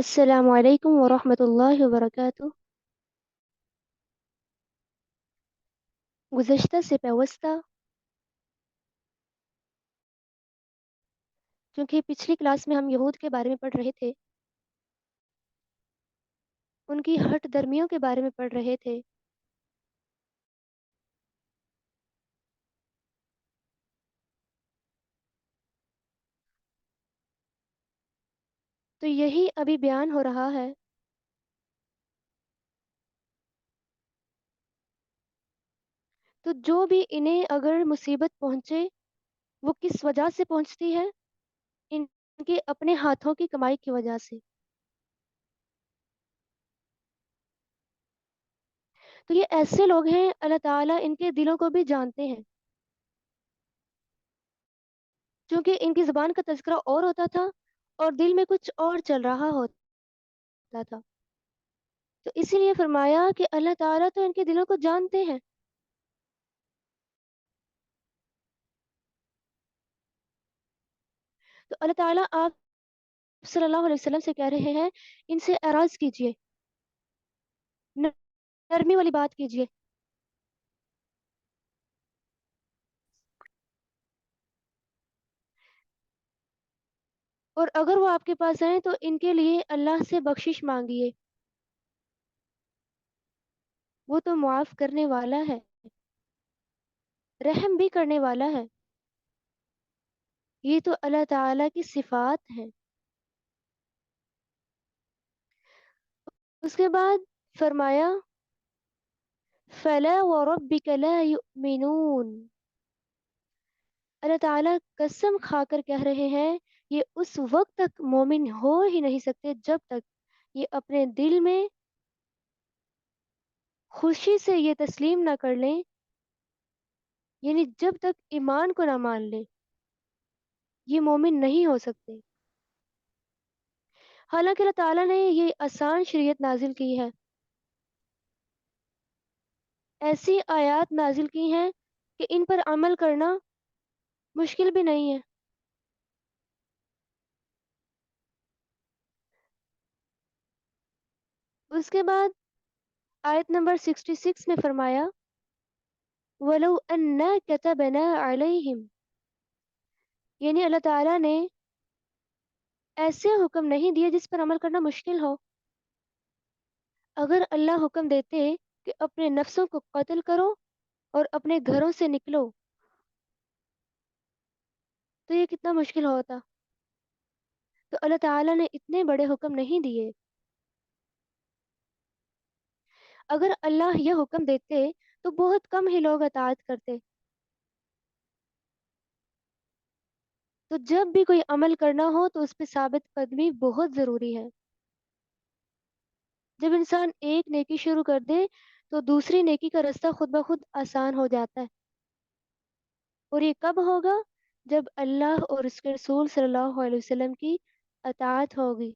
السلام علیکم ورحمۃ اللہ وبرکاتہ۔ گزشتہ سے پیوستہ، چونکہ پچھلی کلاس میں ہم یہود کے بارے میں پڑھ رہے تھے، ان کی ہٹ درمیوں کے بارے میں پڑھ رہے تھے، تو یہی ابھی بیان ہو رہا ہے۔ تو جو بھی انہیں اگر مصیبت پہنچے، وہ کس وجہ سے پہنچتی ہے؟ ان کے اپنے ہاتھوں کی کمائی کی وجہ سے۔ تو یہ ایسے لوگ ہیں، اللہ تعالیٰ ان کے دلوں کو بھی جانتے ہیں، چونکہ ان کی زبان کا تذکرہ اور ہوتا تھا اور دل میں کچھ اور چل رہا ہوتا تھا۔ تو اسی لیے فرمایا کہ اللہ تعالیٰ تو ان کے دلوں کو جانتے ہیں۔ تو اللہ تعالیٰ آپ صلی اللہ علیہ وسلم سے کہہ رہے ہیں، ان سے اعراض کیجئے، نرمی والی بات کیجئے۔ اور اگر وہ آپ کے پاس آئیں تو ان کے لیے اللہ سے بخشش مانگیے، وہ تو معاف کرنے والا ہے، رحم بھی کرنے والا ہے۔ یہ تو اللہ تعالیٰ کی صفات ہیں۔ اس کے بعد فرمایا فَلَا وَرَبِّكَ لَا يُؤْمِنُونَ۔ اللہ تعالیٰ قسم کھا کر کہہ رہے ہیں، یہ اس وقت تک مومن ہو ہی نہیں سکتے جب تک یہ اپنے دل میں خوشی سے یہ تسلیم نہ کر لیں، یعنی جب تک ایمان کو نہ مان لیں یہ مومن نہیں ہو سکتے۔ حالانکہ اللہ تعالیٰ نے یہ آسان شریعت نازل کی ہے، ایسی آیات نازل کی ہیں کہ ان پر عمل کرنا مشکل بھی نہیں ہے۔ اس کے بعد آیت نمبر 66 میں فرمایا وَلَوْ أَنَّا كَتَبْنَا عَلَيْهِمْ، یعنی اللہ تعالیٰ نے ایسے حکم نہیں دیے جس پر عمل کرنا مشکل ہو۔ اگر اللہ حکم دیتے کہ اپنے نفسوں کو قتل کرو اور اپنے گھروں سے نکلو، تو یہ کتنا مشکل ہوتا۔ تو اللہ تعالیٰ نے اتنے بڑے حکم نہیں دیے۔ اگر اللہ یہ حکم دیتے تو بہت کم ہی لوگ اطاعت کرتے۔ تو جب بھی کوئی عمل کرنا ہو تو اس پہ ثابت قدمی بہت ضروری ہے۔ جب انسان ایک نیکی شروع کر دے تو دوسری نیکی کا رستہ خود بخود آسان ہو جاتا ہے۔ اور یہ کب ہوگا؟ جب اللہ اور اس کے رسول صلی اللہ علیہ وسلم کی اطاعت ہوگی۔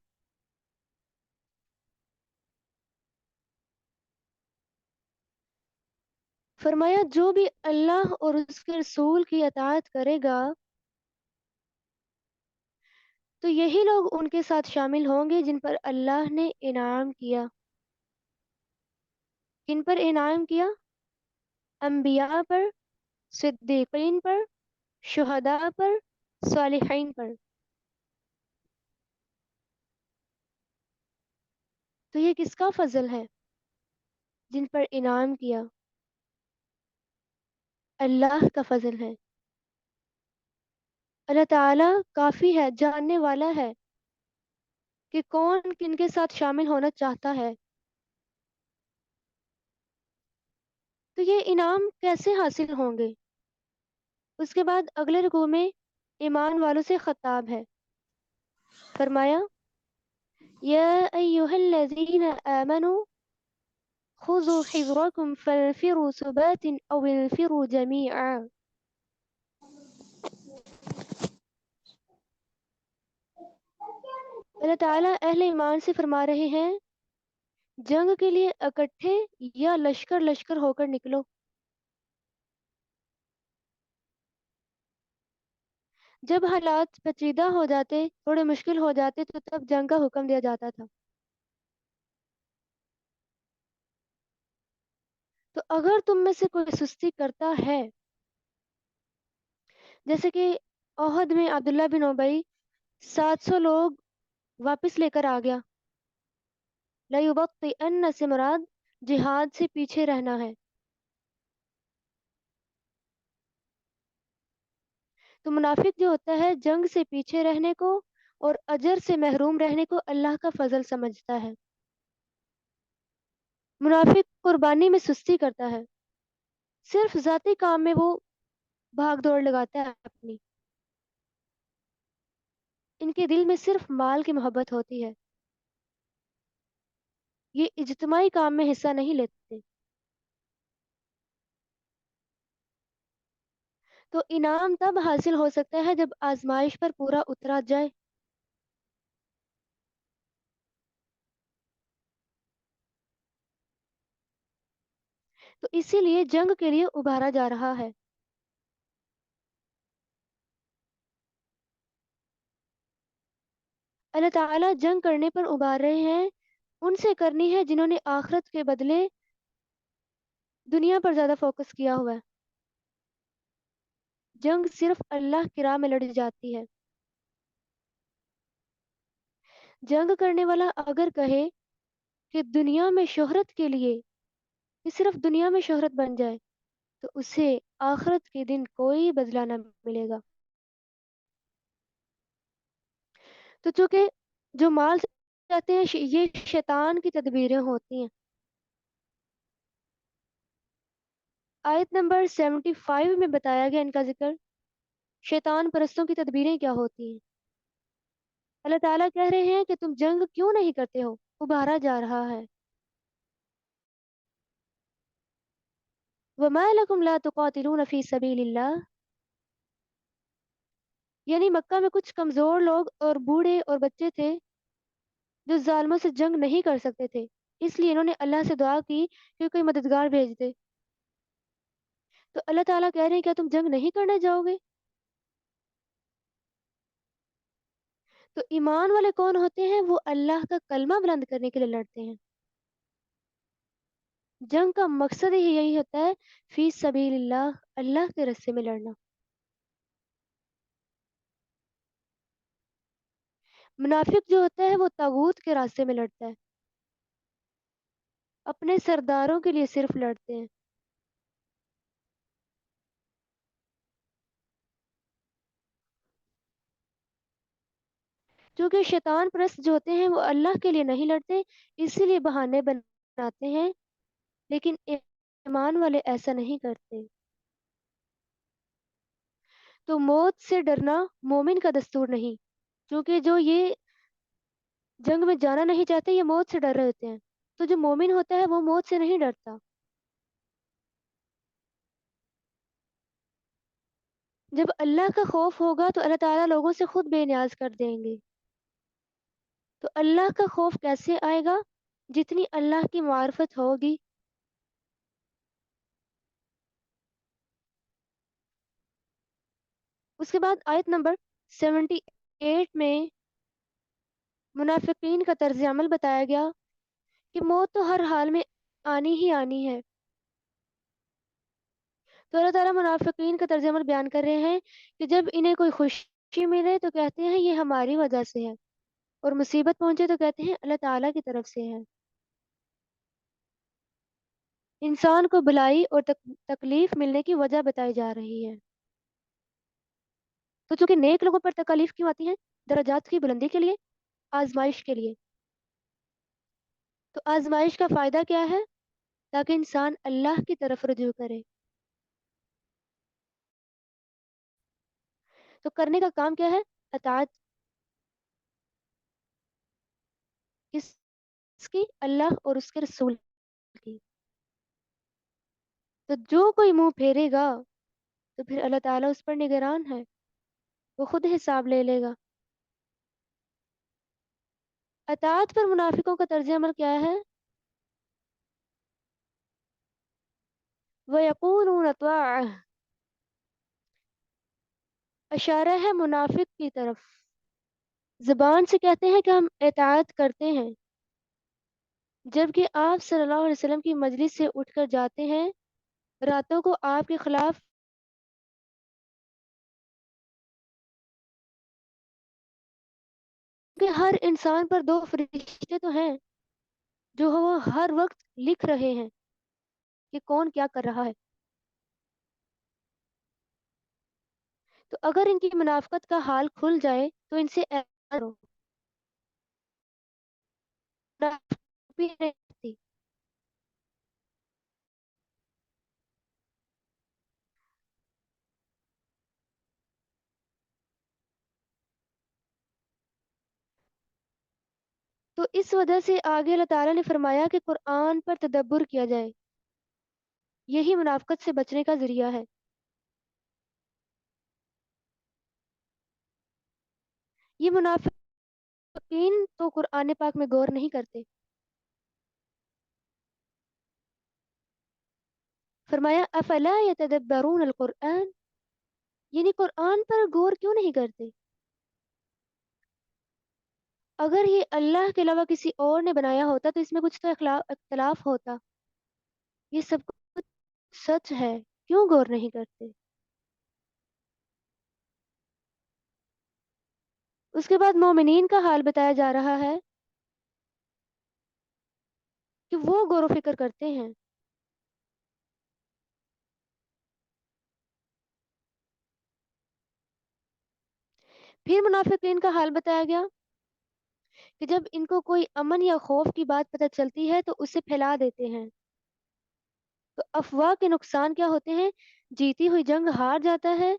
فرمایا جو بھی اللہ اور اس کے رسول کی اطاعت کرے گا تو یہی لوگ ان کے ساتھ شامل ہوں گے جن پر اللہ نے انعام کیا۔ کن پر انعام کیا؟ انبیاء پر، صدیقین پر، شہداء پر، صالحین پر۔ تو یہ کس کا فضل ہے جن پر انعام کیا؟ اللہ کا فضل ہے۔ اللہ تعالیٰ کافی ہے، جاننے والا ہے کہ کون کن کے ساتھ شامل ہونا چاہتا ہے۔ تو یہ انعام کیسے حاصل ہوں گے؟ اس کے بعد اگلے رکوع میں ایمان والوں سے خطاب ہے۔ فرمایا یا ایہا الذین آمنوا خذوا حذرکم فانفروا ثبات او انفروا جمیعا۔ اللہ تعالیٰ اہل ایمان سے فرما رہے ہیں جنگ کے لیے اکٹھے یا لشکر لشکر ہو کر نکلو۔ جب حالات پیچیدہ ہو جاتے، تھوڑے مشکل ہو جاتے تو تب جنگ کا حکم دیا جاتا تھا۔ تو اگر تم میں سے کوئی سستی کرتا ہے، جیسے کہ عہد میں عبداللہ بن ابی 700 لوگ واپس لے کر آ گیا، لَيُبَطِّئَنَّ سے مراد جہاد سے پیچھے رہنا ہے۔ تو منافق جو ہوتا ہے جنگ سے پیچھے رہنے کو اور اجر سے محروم رہنے کو اللہ کا فضل سمجھتا ہے۔ منافق قربانی میں سستی کرتا ہے، صرف ذاتی کام میں وہ بھاگ دوڑ لگاتا ہے اپنی، ان کے دل میں صرف مال کی محبت ہوتی ہے، یہ اجتماعی کام میں حصہ نہیں لیتے۔ تو انعام تب حاصل ہو سکتا ہے جب آزمائش پر پورا اترا جائے۔ تو اسی لیے جنگ کے لیے ابھارا جا رہا ہے۔ اللہ تعالیٰ جنگ کرنے پر ابھار رہے ہیں، ان سے کرنی ہے جنہوں نے آخرت کے بدلے دنیا پر زیادہ فوکس کیا ہوا ہے۔ جنگ صرف اللہ کی راہ میں لڑی جاتی ہے۔ جنگ کرنے والا اگر کہے کہ دنیا میں شہرت کے لیے، کہ صرف دنیا میں شہرت بن جائے، تو اسے آخرت کے دن کوئی بدلہ نہ ملے گا۔ تو چونکہ جو مال چاہتے ہیں یہ شیطان کی تدبیریں ہوتی ہیں۔ آیت نمبر 75 میں بتایا گیا ان کا ذکر، شیطان پرستوں کی تدبیریں کیا ہوتی ہیں۔ اللہ تعالیٰ کہہ رہے ہیں کہ تم جنگ کیوں نہیں کرتے ہو، ابھارا جا رہا ہے۔ وَمَا لَكُمْ لَا تُقَاتِلُونَ فِي سَبِيلِ اللَّهِ، یعنی مکہ میں کچھ کمزور لوگ اور بوڑھے اور بچے تھے جو ظالموں سے جنگ نہیں کر سکتے تھے، اس لیے انہوں نے اللہ سے دعا کی کہ کوئی مددگار بھیج دے۔ تو اللہ تعالیٰ کہہ رہے ہیں کیا تم جنگ نہیں کرنے جاؤ گے؟ تو ایمان والے کون ہوتے ہیں؟ وہ اللہ کا کلمہ بلند کرنے کے لیے لڑتے ہیں۔ جنگ کا مقصد ہی یہی ہوتا ہے، فی سبیل اللہ، اللہ کے راستے میں لڑنا۔ منافق جو ہوتا ہے وہ طاغوت کے راستے میں لڑتا ہے، اپنے سرداروں کے لیے صرف لڑتے ہیں۔ کیونکہ شیطان پرست جو ہوتے ہیں وہ اللہ کے لیے نہیں لڑتے، اسی لیے بہانے بناتے ہیں، لیکن ایمان والے ایسا نہیں کرتے۔ تو موت سے ڈرنا مومن کا دستور نہیں، کیونکہ جو یہ جنگ میں جانا نہیں چاہتے یہ موت سے ڈر رہے ہوتے ہیں، تو جو مومن ہوتا ہے وہ موت سے نہیں ڈرتا۔ جب اللہ کا خوف ہوگا تو اللہ تعالیٰ لوگوں سے خود بے نیاز کر دیں گے۔ تو اللہ کا خوف کیسے آئے گا؟ جتنی اللہ کی معرفت ہوگی۔ اس کے بعد آیت نمبر 78 میں منافقین کا طرز عمل بتایا گیا کہ موت تو ہر حال میں آنی ہی آنی ہے۔ تو اللہ تعالیٰ منافقین کا طرز عمل بیان کر رہے ہیں کہ جب انہیں کوئی خوشی ملے تو کہتے ہیں یہ ہماری وجہ سے ہے، اور مصیبت پہنچے تو کہتے ہیں اللہ تعالیٰ کی طرف سے ہے۔ انسان کو بلائی اور تکلیف ملنے کی وجہ بتائی جا رہی ہے۔ تو چونکہ نیک لوگوں پر تکلیف کیوں آتی ہیں؟ درجات کی بلندی کے لیے، آزمائش کے لیے۔ تو آزمائش کا فائدہ کیا ہے؟ تاکہ انسان اللہ کی طرف رجوع کرے۔ تو کرنے کا کام کیا ہے؟ اطاعت کس کی؟ اللہ اور اس کے رسول کی۔ تو جو کوئی منہ پھیرے گا تو پھر اللہ تعالیٰ اس پر نگران ہے، وہ خود حساب لے لے گا۔ اطاعت پر منافقوں کا طرز عمل کیا ہے؟ وَيَقُولُونَ طَاعَةً، اشارہ ہے منافق کی طرف، زبان سے کہتے ہیں کہ ہم اطاعت کرتے ہیں، جبکہ آپ صلی اللہ علیہ وسلم کی مجلس سے اٹھ کر جاتے ہیں، راتوں کو آپ کے خلاف کہ ہر انسان پر دو فرشتے تو ہیں جو وہ ہر وقت لکھ رہے ہیں کہ کون کیا کر رہا ہے۔ تو اگر ان کی منافقت کا حال کھل جائے تو ان سے اعراض کرو، منافقت بھی نہیں رہتی۔ تو اس وجہ سے آگے اللہ تعالیٰ نے فرمایا کہ قرآن پر تدبر کیا جائے، یہی منافقت سے بچنے کا ذریعہ ہے۔ یہ منافقین تو قرآن پاک میں غور نہیں کرتے۔ فرمایا افلا یتدبرون القرآن، یعنی قرآن پر غور کیوں نہیں کرتے؟ اگر یہ اللہ کے علاوہ کسی اور نے بنایا ہوتا تو اس میں کچھ تو اختلاف ہوتا، یہ سب کچھ سچ ہے، کیوں غور نہیں کرتے؟ اس کے بعد مومنین کا حال بتایا جا رہا ہے کہ وہ غور و فکر کرتے ہیں۔ پھر منافقین کا حال بتایا گیا کہ جب ان کو کوئی امن یا خوف کی بات پتہ چلتی ہے تو اسے پھیلا دیتے ہیں۔ تو افواہ کے نقصان کیا ہوتے ہیں؟ جیتی ہوئی جنگ ہار جاتا ہے،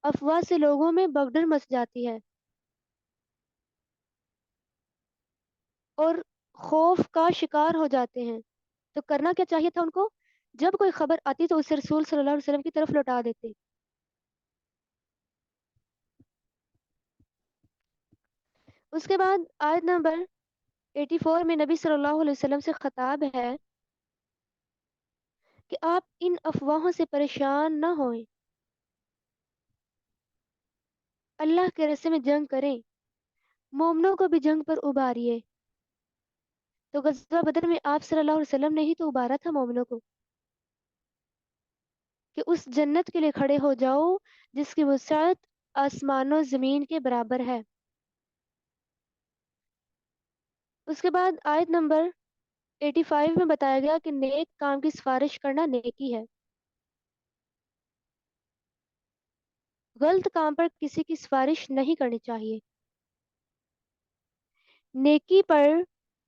افواہ سے لوگوں میں بگڈر مچ جاتی ہے، اور خوف کا شکار ہو جاتے ہیں۔ تو کرنا کیا چاہیے تھا ان کو؟ جب کوئی خبر آتی تو اسے رسول صلی اللہ علیہ وسلم کی طرف لوٹا دیتے۔ اس کے بعد آیت نمبر 84 میں نبی صلی اللہ علیہ وسلم سے خطاب ہے کہ آپ ان افواہوں سے پریشان نہ ہوئیں، اللہ کے راستے میں جنگ کریں، مومنوں کو بھی جنگ پر ابھاریے۔ تو غزوہ بدر میں آپ صلی اللہ علیہ وسلم نے ہی تو ابھارا تھا مومنوں کو کہ اس جنت کے لیے کھڑے ہو جاؤ جس کی وسعت آسمان و زمین کے برابر ہے۔ اس کے بعد آیت نمبر 85 میں بتایا گیا کہ نیک کام کی سفارش کرنا نیکی ہے، غلط کام پر کسی کی سفارش نہیں کرنی چاہیے۔ نیکی پر،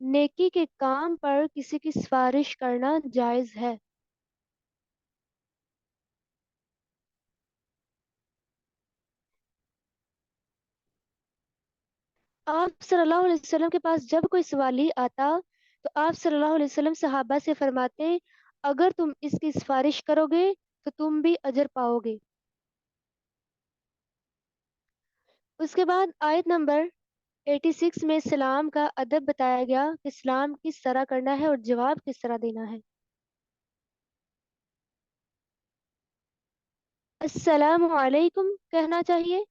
نیکی کے کام پر کسی کی سفارش کرنا جائز ہے۔ آپ صلی اللہ علیہ وسلم کے پاس جب کوئی سوالی آتا تو آپ صلی اللہ علیہ وسلم صحابہ سے فرماتے اگر تم اس کی سفارش کرو گے تو تم بھی اجر پاؤ گے۔ اس کے بعد آیت نمبر 86 میں سلام کا ادب بتایا گیا کہ سلام کس طرح کرنا ہے اور جواب کس طرح دینا ہے۔ السلام علیکم کہنا چاہیے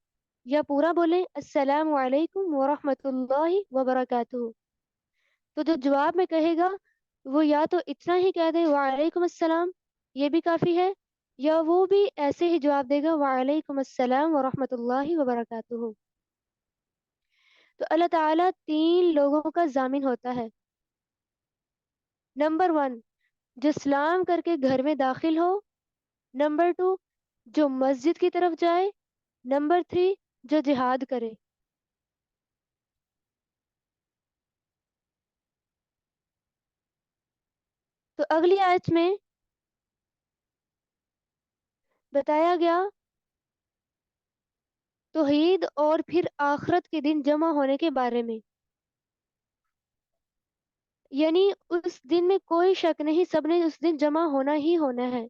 یا پورا بولیں السلام علیکم ورحمۃ اللہ وبرکاتہ؟ تو جو جواب میں کہے گا وہ یا تو اتنا ہی کہہ دے وعلیکم السلام، یہ بھی کافی ہے، یا وہ بھی ایسے ہی جواب دے گا وعلیکم السلام ورحمۃ اللہ وبرکاتہ۔ تو اللہ تعالیٰ تین لوگوں کا ضامن ہوتا ہے۔ نمبر ون، جو سلام کر کے گھر میں داخل ہو۔ نمبر ٹو، جو مسجد کی طرف جائے۔ نمبر تھری، جو جہاد کرے۔ تو اگلی آیت میں بتایا گیا توحید اور پھر آخرت کے دن جمع ہونے کے بارے میں، یعنی اس دن میں کوئی شک نہیں، سب نے اس دن جمع ہونا ہی ہونا ہے۔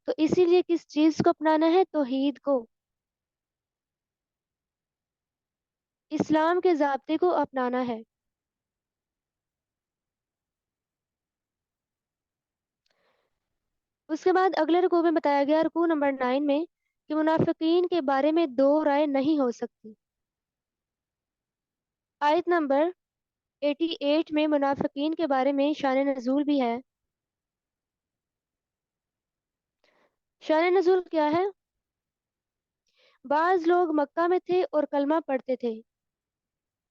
تو اسی لیے کس چیز کو اپنانا ہے؟ توحید کو، اسلام کے ضابطے کو اپنانا ہے۔ اس کے بعد اگلے رکوع میں بتایا گیا، رکوع نمبر 9 میں کہ منافقین کے بارے میں دو رائے نہیں ہو سکتی۔ آیت نمبر 88 میں منافقین کے بارے میں شان نزول بھی ہے۔ شان نزول کیا ہے؟ بعض لوگ مکہ میں تھے اور کلمہ پڑھتے تھے،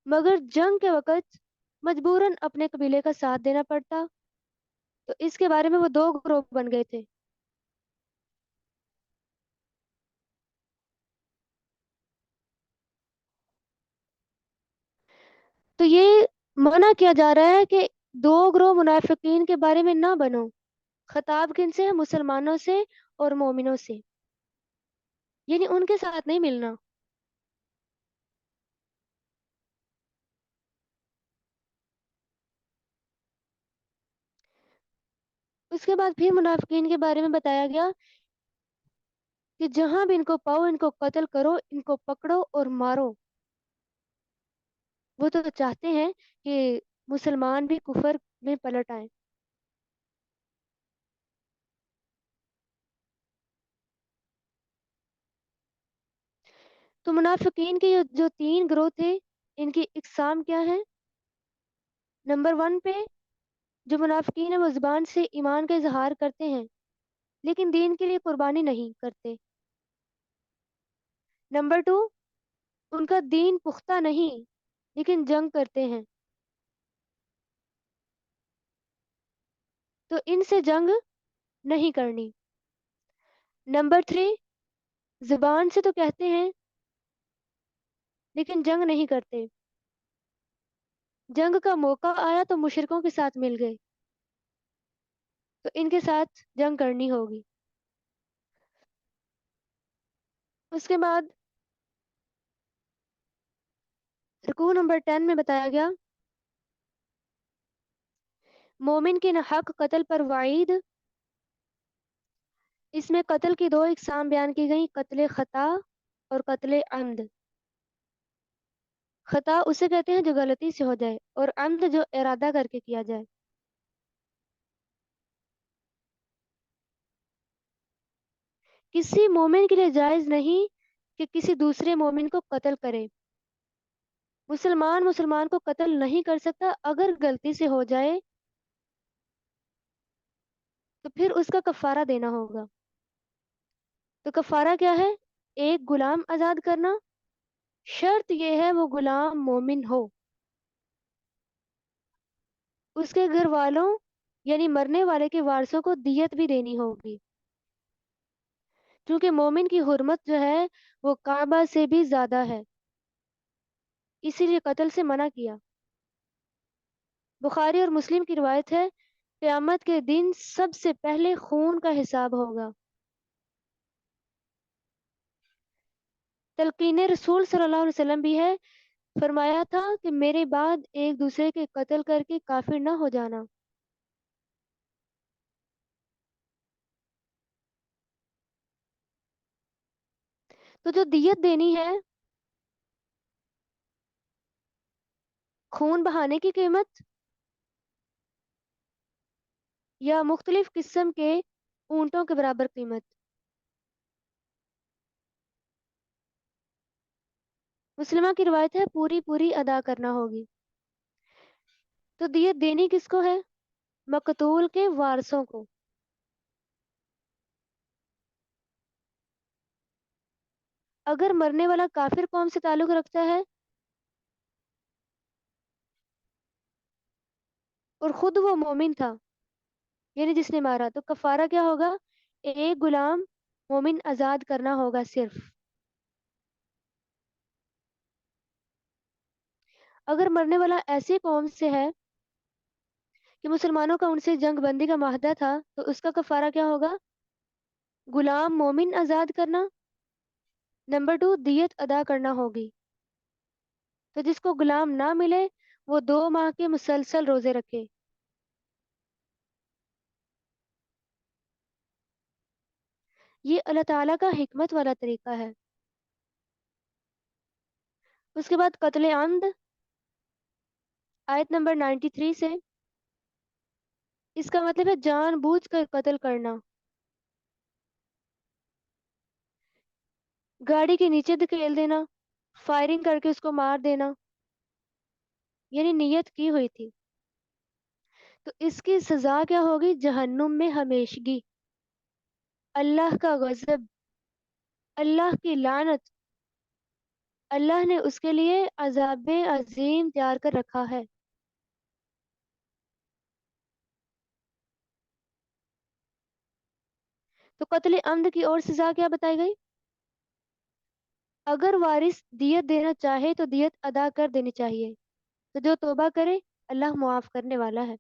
مگر جنگ کے وقت مجبوراً اپنے قبیلے کا ساتھ دینا پڑتا، تو اس کے بارے میں وہ دو گروہ بن گئے تھے۔ تو یہ منع کیا جا رہا ہے کہ دو گروہ منافقین کے بارے میں نہ بنو۔ خطاب کن سے ہے؟ مسلمانوں سے اور مومنوں سے، یعنی ان کے ساتھ نہیں ملنا۔ اس کے بعد پھر منافقین کے بارے میں بتایا گیا کہ جہاں بھی ان کو پاؤ ان کو قتل کرو، ان کو پکڑو اور مارو۔ وہ تو چاہتے ہیں کہ مسلمان بھی کفر میں پلٹ آئیں۔ تو منافقین کے جو تین گروہ تھے، ان کی اقسام کیا ہے؟ نمبر 1 پہ جو منافقین ہیں وہ زبان سے ایمان کا اظہار کرتے ہیں لیکن دین کے لیے قربانی نہیں کرتے۔ نمبر 2، ان کا دین پختہ نہیں لیکن جنگ کرتے ہیں، تو ان سے جنگ نہیں کرنی۔ نمبر 3، زبان سے تو کہتے ہیں لیکن جنگ نہیں کرتے، جنگ کا موقع آیا تو مشرکوں کے ساتھ مل گئے، تو ان کے ساتھ جنگ کرنی ہوگی۔ اس کے بعد رکوع نمبر 10 میں بتایا گیا مومن کے ناحق قتل پر وعید۔ اس میں قتل کی دو اقسام بیان کی گئیں، قتل خطا اور قتل عمد۔ خطا اسے کہتے ہیں جو غلطی سے ہو جائے، اور عمد جو ارادہ کر کے کیا جائے۔ کسی مومن کے لیے جائز نہیں کہ کسی دوسرے مومن کو قتل کرے۔ مسلمان مسلمان کو قتل نہیں کر سکتا، اگر غلطی سے ہو جائے تو پھر اس کا کفارہ دینا ہوگا۔ تو کفارہ کیا ہے؟ ایک غلام آزاد کرنا، شرط یہ ہے وہ غلام مومن ہو۔ اس کے گھر والوں یعنی مرنے والے کے وارثوں کو دیت بھی دینی ہوگی، کیونکہ مومن کی حرمت جو ہے وہ کعبہ سے بھی زیادہ ہے، اسی لیے قتل سے منع کیا۔ بخاری اور مسلم کی روایت ہے، قیامت کے دن سب سے پہلے خون کا حساب ہوگا۔ تلقین رسول صلی اللہ علیہ وسلم بھی ہے، فرمایا تھا کہ میرے بعد ایک دوسرے کے قتل کر کے کافر نہ ہو جانا۔ تو جو دیت دینی ہے، خون بہانے کی قیمت یا مختلف قسم کے اونٹوں کے برابر قیمت، مسلمہ کی روایت ہے پوری پوری ادا کرنا ہوگی۔ تو دیت دینی کس کو ہے؟ مقتول کے وارثوں کو۔ اگر مرنے والا کافر قوم سے تعلق رکھتا ہے اور خود وہ مومن تھا، یعنی جس نے مارا، تو کفارہ کیا ہوگا؟ ایک غلام مومن آزاد کرنا ہوگا صرف۔ اگر مرنے والا ایسی قوم سے ہے کہ مسلمانوں کا ان سے جنگ بندی کا معاہدہ تھا، تو اس کا کفارہ کیا ہوگا؟ غلام مومن آزاد کرنا۔ نمبر 2، دیت ادا کرنا ہوگی۔ تو جس کو غلام نہ ملے وہ 2 ماہ کے مسلسل روزے رکھے۔ یہ اللہ تعالیٰ کا حکمت والا طریقہ ہے۔ اس کے بعد قتل عمد، آیت نمبر 93 سے، اس کا مطلب ہے جان بوجھ کر قتل کرنا۔ گاڑی کے نیچے دھکیل دینا، فائرنگ کر کے اس کو مار دینا، یعنی نیت کی ہوئی تھی. تو اس کی سزا کیا ہوگی؟ جہنم میں ہمیشگی، اللہ کا غضب، اللہ کی لعنت. اللہ نے اس کے لیے عذاب عظیم تیار کر رکھا ہے. تو قتل عمد کی اور سزا کیا بتائی گئی؟ اگر وارث دیت دینا چاہے تو دیت ادا کر دینی چاہیے. تو جو توبہ کرے اللہ معاف کرنے والا ہے.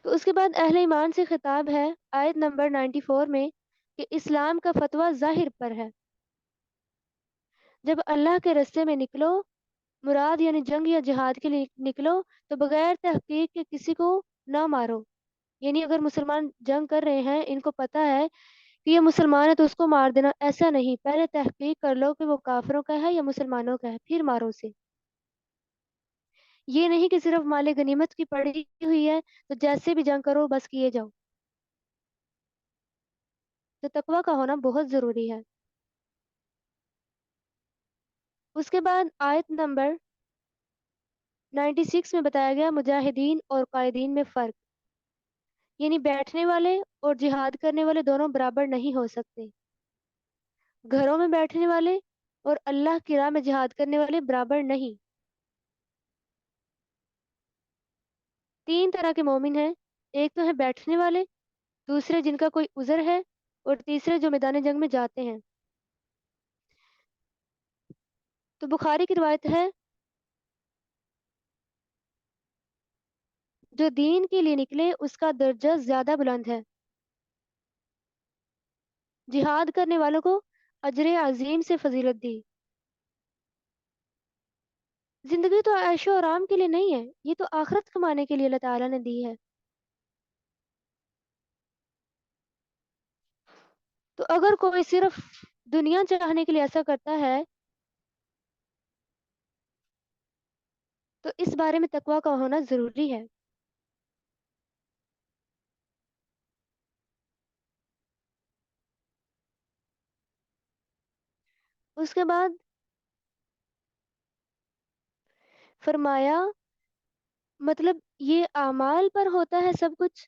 تو اس کے بعد اہل ایمان سے خطاب ہے آیت نمبر 94 میں کہ اسلام کا فتویٰ ظاہر پر ہے. جب اللہ کے رستے میں نکلو، مراد یعنی جنگ یا جہاد کے لیے نکلو، تو بغیر تحقیق کے کسی کو نہ مارو. یعنی اگر مسلمان جنگ کر رہے ہیں، ان کو پتہ ہے کہ یہ مسلمان ہے تو اس کو مار دینا، ایسا نہیں. پہلے تحقیق کر لو کہ وہ کافروں کا ہے یا مسلمانوں کا ہے، پھر مارو اسے. یہ نہیں کہ صرف مال غنیمت کی پڑی ہوئی ہے تو جیسے بھی جنگ کرو بس کیے جاؤ. تو تقوی کا ہونا بہت ضروری ہے. اس کے بعد آیت نمبر 96 میں بتایا گیا مجاہدین اور قائدین میں فرق. یعنی بیٹھنے والے اور جہاد کرنے والے دونوں برابر نہیں ہو سکتے. گھروں میں بیٹھنے والے اور اللہ کی راہ میں جہاد کرنے والے برابر نہیں. 3 طرح کے مومن ہیں. ایک تو ہے بیٹھنے والے، دوسرے جن کا کوئی عذر ہے، اور تیسرے جو میدان جنگ میں جاتے ہیں. تو بخاری کی روایت ہے جو دین کے لیے نکلے اس کا درجہ زیادہ بلند ہے. جہاد کرنے والوں کو اجر عظیم سے فضیلت دی. زندگی تو عیش و آرام کے لیے نہیں ہے، یہ تو آخرت کمانے کے لیے اللہ تعالیٰ نے دی ہے. تو اگر کوئی صرف دنیا چاہنے کے لیے ایسا کرتا ہے تو اس بارے میں تقوی کا ہونا ضروری ہے. اس کے بعد فرمایا مطلب یہ اعمال پر ہوتا ہے سب کچھ.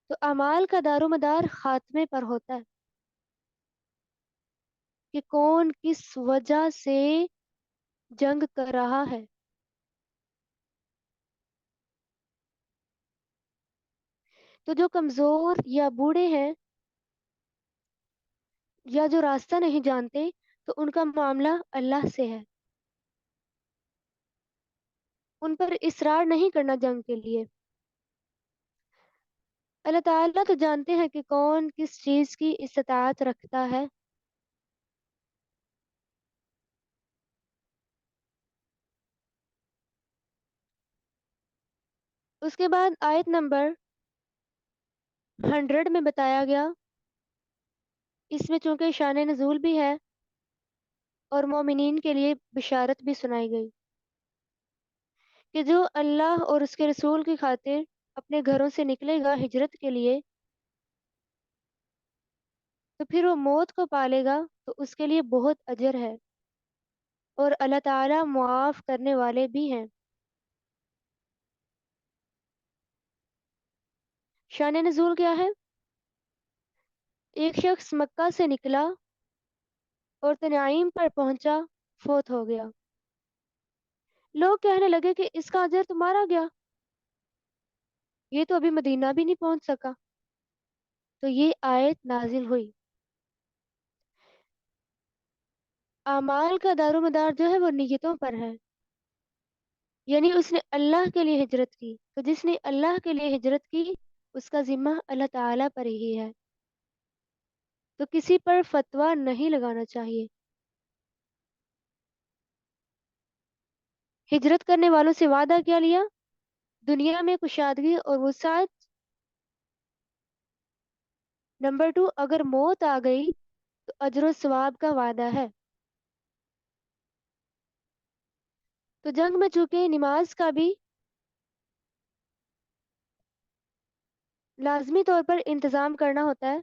تو اعمال کا دار و مدار خاتمے پر ہوتا ہے کہ کون کس وجہ سے جنگ کر رہا ہے. تو جو کمزور یا بوڑھے ہیں یا جو راستہ نہیں جانتے تو ان کا معاملہ اللہ سے ہے. ان پر اصرار نہیں کرنا جنگ کے لیے. اللہ تعالیٰ تو جانتے ہیں کہ کون کس چیز کی استطاعت رکھتا ہے. اس کے بعد آیت نمبر 100 میں بتایا گیا، اس میں چونکہ شان نزول بھی ہے اور مومنین کے لیے بشارت بھی سنائی گئی کہ جو اللہ اور اس کے رسول کی خاطر اپنے گھروں سے نکلے گا ہجرت کے لیے تو پھر وہ موت کو پالے گا تو اس کے لیے بہت اجر ہے اور اللہ تعالیٰ معاف کرنے والے بھی ہیں. شان نزول کیا ہے؟ ایک شخص مکہ سے نکلا اور تنعیم پر پہنچا، فوت ہو گیا. لوگ کہنے لگے کہ اس کا اجر تو مارا گیا، یہ تو ابھی مدینہ بھی نہیں پہنچ سکا. تو یہ آیت نازل ہوئی. اعمال کا دار و مدار جو ہے وہ نیتوں پر ہے. یعنی اس نے اللہ کے لیے ہجرت کی، تو جس نے اللہ کے لیے ہجرت کی اس کا ذمہ اللہ تعالیٰ پر ہی ہے. تو کسی پر فتویٰ نہیں لگانا چاہیے. ہجرت کرنے والوں سے وعدہ کیا لیا؟ دنیا میں کشادگی اور وسعت. نمبر 2، اگر موت آ گئی تو اجر و ثواب کا وعدہ ہے. تو جنگ میں چونکہ نماز کا بھی لازمی طور پر انتظام کرنا ہوتا ہے،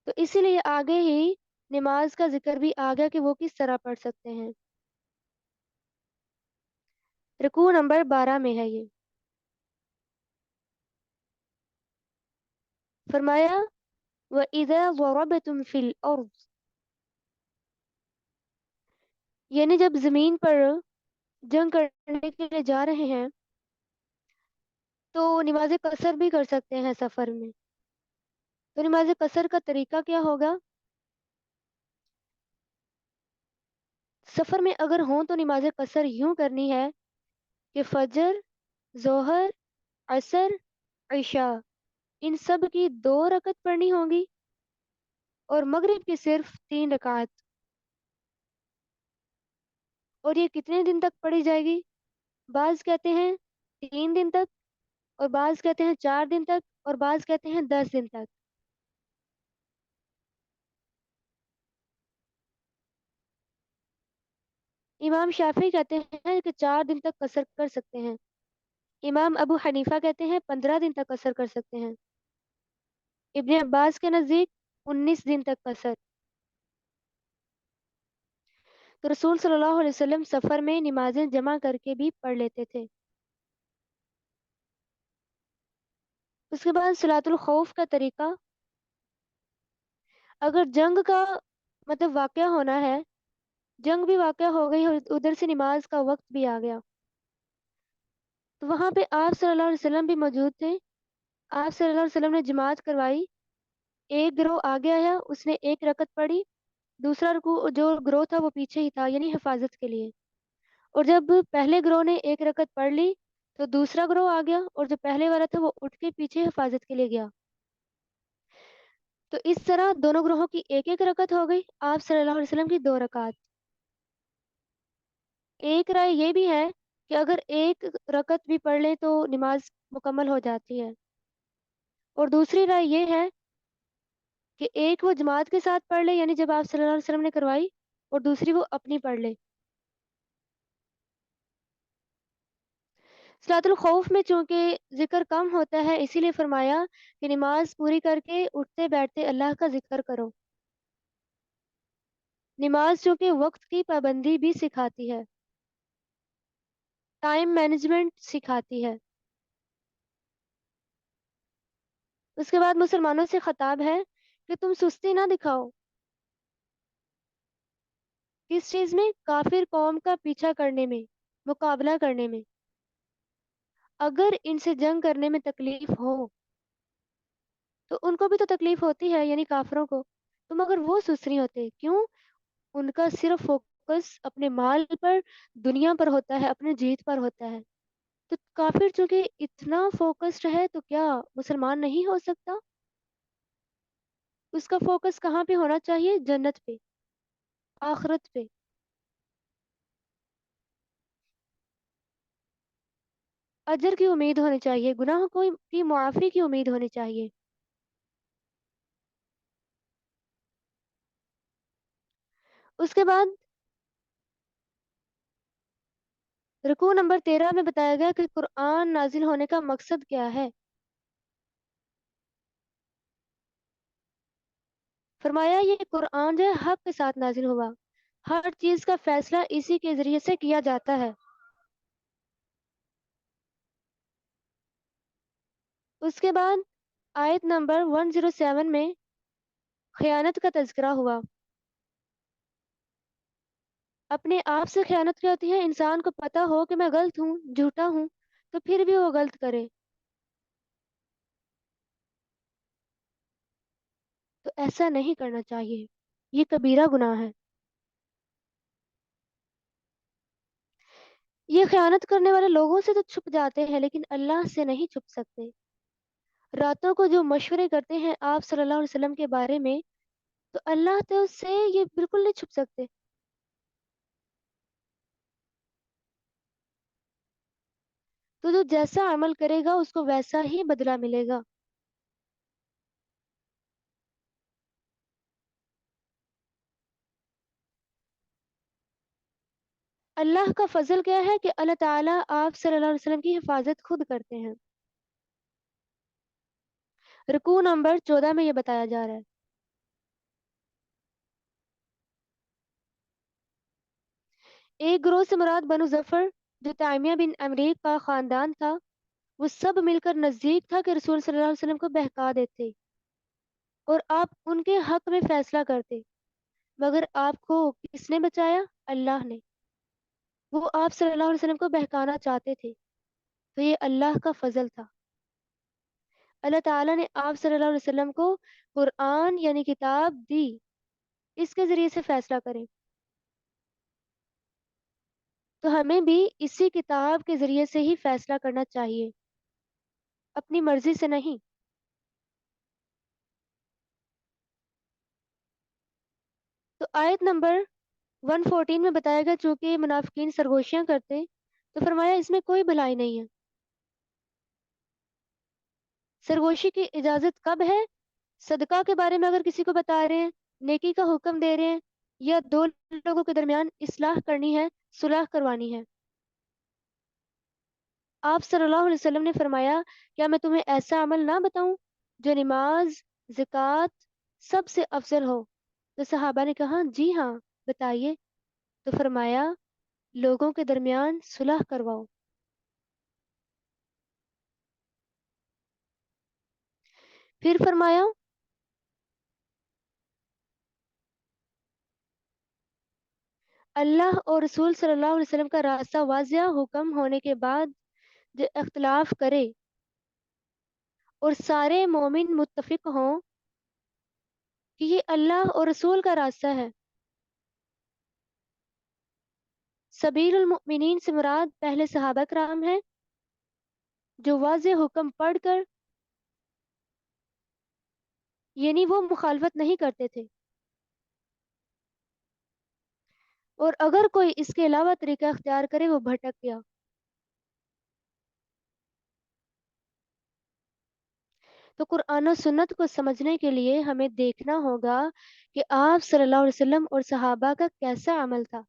تو اسی لیے آگے ہی نماز کا ذکر بھی آ گیا کہ وہ کس طرح پڑھ سکتے ہیں۔ رکوع نمبر 12 میں ہے یہ۔ فرمایا وَإِذَا ضَرَبْتُمْ فِي الْأَرْضِ، یعنی جب زمین پر جنگ کرنے کے لیے جا رہے ہیں تو نماز قصر بھی کر سکتے ہیں سفر میں۔ تو نماز قصر کا طریقہ کیا ہوگا؟ سفر میں اگر ہوں تو نماز قصر یوں کرنی ہے کہ فجر، ظہر، عصر، عشاء ان سب کی 2 رکعت پڑھنی ہوگی، اور مغرب کی صرف 3 رکعت۔ اور یہ کتنے دن تک پڑھی جائے گی؟ بعض کہتے ہیں 3 دن تک، اور بعض کہتے ہیں 4 دن تک، اور بعض کہتے ہیں 10 دن تک۔ امام شافعی کہتے ہیں کہ 4 دن تک قصر کر سکتے ہیں۔ امام ابو حنیفہ کہتے ہیں 15 دن تک قصر کر سکتے ہیں۔ ابن عباس کے نزدیک 19 دن تک قصر۔ تو رسول صلی اللہ علیہ وسلم سفر میں نمازیں جمع کر کے بھی پڑھ لیتے تھے۔ اس کے بعد صلاۃ الخوف کا طریقہ، اگر جنگ کا مطلب واقعہ ہونا ہے، جنگ بھی واقعہ ہو گئی اور ادھر سے نماز کا وقت بھی آ گیا، تو وہاں پہ آپ صلی اللہ علیہ وسلم بھی موجود تھے۔ آپ صلی اللہ علیہ وسلم نے جماعت کروائی، ایک گروہ آگے آیا، اس نے 1 رکعت پڑھی، دوسرا رکوع جو گروہ تھا وہ پیچھے ہی تھا، یعنی حفاظت کے لیے۔ اور جب پہلے گروہ نے 1 رکعت پڑھ لی تو دوسرا گروہ آ گیا، اور جو پہلے والا تھا وہ اٹھ کے پیچھے حفاظت کے لیے گیا۔ تو اس طرح دونوں گروہوں کی 1 رکعت ہو گئی، آپ صلی اللہ علیہ وسلم کی 2 رکعت۔ ایک رائے یہ بھی ہے کہ اگر 1 رکعت بھی پڑھ لیں تو نماز مکمل ہو جاتی ہے، اور دوسری رائے یہ ہے کہ ایک وہ جماعت کے ساتھ پڑھ لے، یعنی جب آپ صلی اللہ علیہ وسلم نے کروائی، اور دوسری وہ اپنی پڑھ لے۔ صلاۃ الخوف میں چونکہ ذکر کم ہوتا ہے، اسی لیے فرمایا کہ نماز پوری کر کے اٹھتے بیٹھتے اللہ کا ذکر کرو۔ نماز چونکہ وقت کی پابندی بھی سکھاتی ہے، ٹائم مینجمنٹ سکھاتی ہے۔ اس کے بعد مسلمانوں سے خطاب ہے کہ تم سستی نہ دکھاؤ۔ کس چیز میں؟ کافر قوم کا پیچھا کرنے میں، مقابلہ کرنے میں۔ اگر ان سے جنگ کرنے میں تکلیف ہو تو ان کو بھی تو تکلیف ہوتی ہے، یعنی کافروں کو، تو مگر وہ سست نہیں ہوتے، کیوں؟ ان کا صرف فوکس اپنے مال پر، دنیا پر ہوتا ہے، اپنے جیت پر ہوتا ہے۔ تو کافر چونکہ اتنا فوکسڈ ہے تو کیا مسلمان نہیں ہو سکتا؟ اس کا فوکس کہاں پہ ہونا چاہیے؟ جنت پہ، آخرت پہ۔ اجر کی امید ہونی چاہیے، گناہ کی معافی کی امید ہونی چاہیے۔ اس کے بعد رکوع نمبر 13 میں بتایا گیا کہ قرآن نازل ہونے کا مقصد کیا ہے۔ فرمایا یہ قرآن جو ہے حق کے ساتھ نازل ہوا، ہر چیز کا فیصلہ اسی کے ذریعے سے کیا جاتا ہے۔ اس کے بعد آیت نمبر 107 میں خیانت کا تذکرہ ہوا۔ اپنے آپ سے خیانت کیا ہوتی ہے؟ انسان کو پتا ہو کہ میں غلط ہوں، جھوٹا ہوں، تو پھر بھی وہ غلط کرے، تو ایسا نہیں کرنا چاہیے، یہ کبیرہ گناہ ہے۔ یہ خیانت کرنے والے لوگوں سے تو چھپ جاتے ہیں لیکن اللہ سے نہیں چھپ سکتے۔ راتوں کو جو مشورے کرتے ہیں آپ صلی اللہ علیہ وسلم کے بارے میں، تو اللہ تو اس سے یہ بالکل نہیں چھپ سکتے۔ تو جو جیسا عمل کرے گا اس کو ویسا ہی بدلہ ملے گا۔ اللہ کا فضل کیا ہے کہ اللہ تعالیٰ آپ صلی اللہ علیہ وسلم کی حفاظت خود کرتے ہیں۔ رکوع نمبر 14 میں یہ بتایا جا رہا ہے، ایک گروہ سے مراد بنو ظفر جو تیمیہ بن امریک کا خاندان تھا، وہ سب مل کر نزدیک تھا کہ رسول صلی اللہ علیہ وسلم کو بہکا دیتے اور آپ ان کے حق میں فیصلہ کرتے، مگر آپ کو کس نے بچایا؟ اللہ نے۔ وہ آپ صلی اللہ علیہ وسلم کو بہکانا چاہتے تھے، تو یہ اللہ کا فضل تھا۔ اللہ تعالیٰ نے آپ صلی اللہ علیہ وسلم کو قرآن یعنی کتاب دی، اس کے ذریعے سے فیصلہ کریں، تو ہمیں بھی اسی کتاب کے ذریعے سے ہی فیصلہ کرنا چاہیے، اپنی مرضی سے نہیں۔ تو آیت نمبر 114 میں بتایا گیا چونکہ منافقین سرگوشیاں کرتے، تو فرمایا اس میں کوئی بھلائی نہیں ہے۔ سرگوشی کی اجازت کب ہے؟ صدقہ کے بارے میں اگر کسی کو بتا رہے ہیں، نیکی کا حکم دے رہے ہیں، یا دو لوگوں کے درمیان اصلاح کرنی ہے، صلح کروانی ہے۔ آپ صلی اللہ علیہ وسلم نے فرمایا، کیا میں تمہیں ایسا عمل نہ بتاؤں جو نماز، زکوٰۃ سب سے افضل ہو؟ تو صحابہ نے کہا جی ہاں، بتائیے۔ تو فرمایا لوگوں کے درمیان صلح کرواؤ۔ پھر فرمایا اللہ اور رسول صلی اللہ علیہ وسلم کا راستہ واضح حکم ہونے کے بعد جو اختلاف کرے اور سارے مومن متفق ہوں کہ یہ اللہ اور رسول کا راستہ ہے۔ سبیل المؤمنین سے مراد پہلے صحابہ کرام ہیں جو واضح حکم پڑھ کر، یعنی وہ مخالفت نہیں کرتے تھے، اور اگر کوئی اس کے علاوہ طریقہ اختیار کرے وہ بھٹک گیا۔ تو قرآن و سنت کو سمجھنے کے لیے ہمیں دیکھنا ہوگا کہ آپ صلی اللہ علیہ وسلم اور صحابہ کا کیسا عمل تھا۔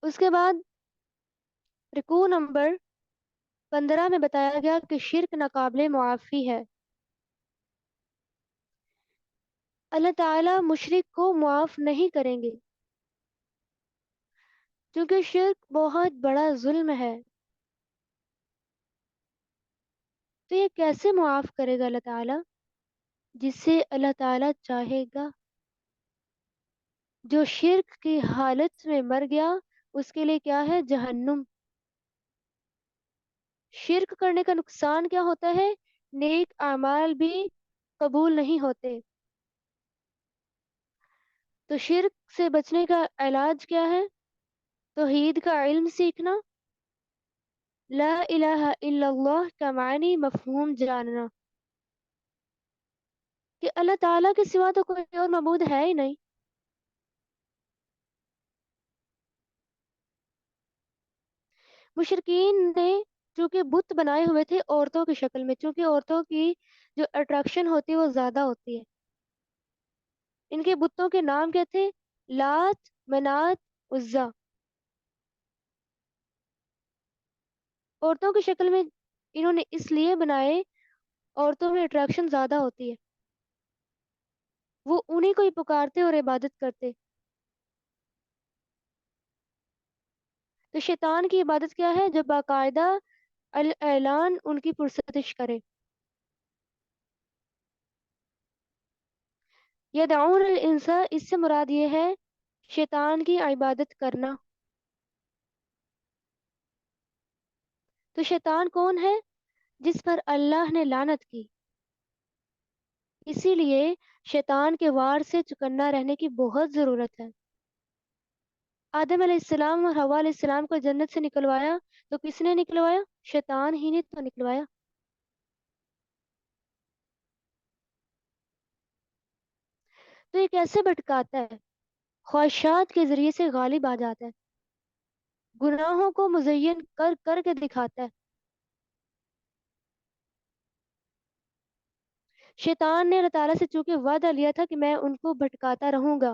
اس کے بعد رکوع نمبر 15 میں بتایا گیا کہ شرک ناقابل معافی ہے، اللہ تعالیٰ مشرک کو معاف نہیں کریں گے، کیونکہ شرک بہت بڑا ظلم ہے۔ تو یہ کیسے معاف کرے گا اللہ تعالیٰ؟ جسے اللہ تعالیٰ چاہے گا۔ جو شرک کی حالت میں مر گیا اس کے لیے کیا ہے؟ جہنم۔ شرک کرنے کا نقصان کیا ہوتا ہے؟ نیک اعمال بھی قبول نہیں ہوتے۔ تو شرک سے بچنے کا علاج کیا ہے؟ توحید کا علم سیکھنا، لا الہ الا اللہ کا معنی مفہوم جاننا کہ اللہ تعالیٰ کے سوا تو کوئی اور معبود ہے ہی نہیں۔ مشرکین نے چونکہ بت بنائے ہوئے تھے عورتوں کی شکل میں، چونکہ عورتوں کی جو اٹریکشن ہوتی ہے وہ زیادہ ہوتی ہے، ان کے بتوں کے نام کیا تھے؟ لات، منات، عزا۔ عورتوں کی شکل میں انہوں نے اس لیے بنائے، عورتوں میں اٹریکشن زیادہ ہوتی ہے، وہ انہیں کو ہی پکارتے اور عبادت کرتے۔ تو شیطان کی عبادت کیا ہے؟ جب باقاعدہ اعلان ان کی پرستش کرے۔ یدعون الانس، اس سے مراد یہ ہے شیطان کی عبادت کرنا۔ تو شیطان کون ہے؟ جس پر اللہ نے لعنت کی، اسی لیے شیطان کے وار سے چکنا رہنے کی بہت ضرورت ہے۔ آدم علیہ السلام اور حوا علیہ السلام کو جنت سے نکلوایا تو کس نے نکلوایا؟ شیطان ہی نے تو نکلوایا۔ تو یہ کیسے بھٹکاتا ہے؟ خواہشات کے ذریعے سے غالب آ جاتا ہے، گناہوں کو مزین کر کر کے دکھاتا ہے۔ شیطان نے اللہ تعالیٰ سے چونکہ وعدہ لیا تھا کہ میں ان کو بھٹکاتا رہوں گا،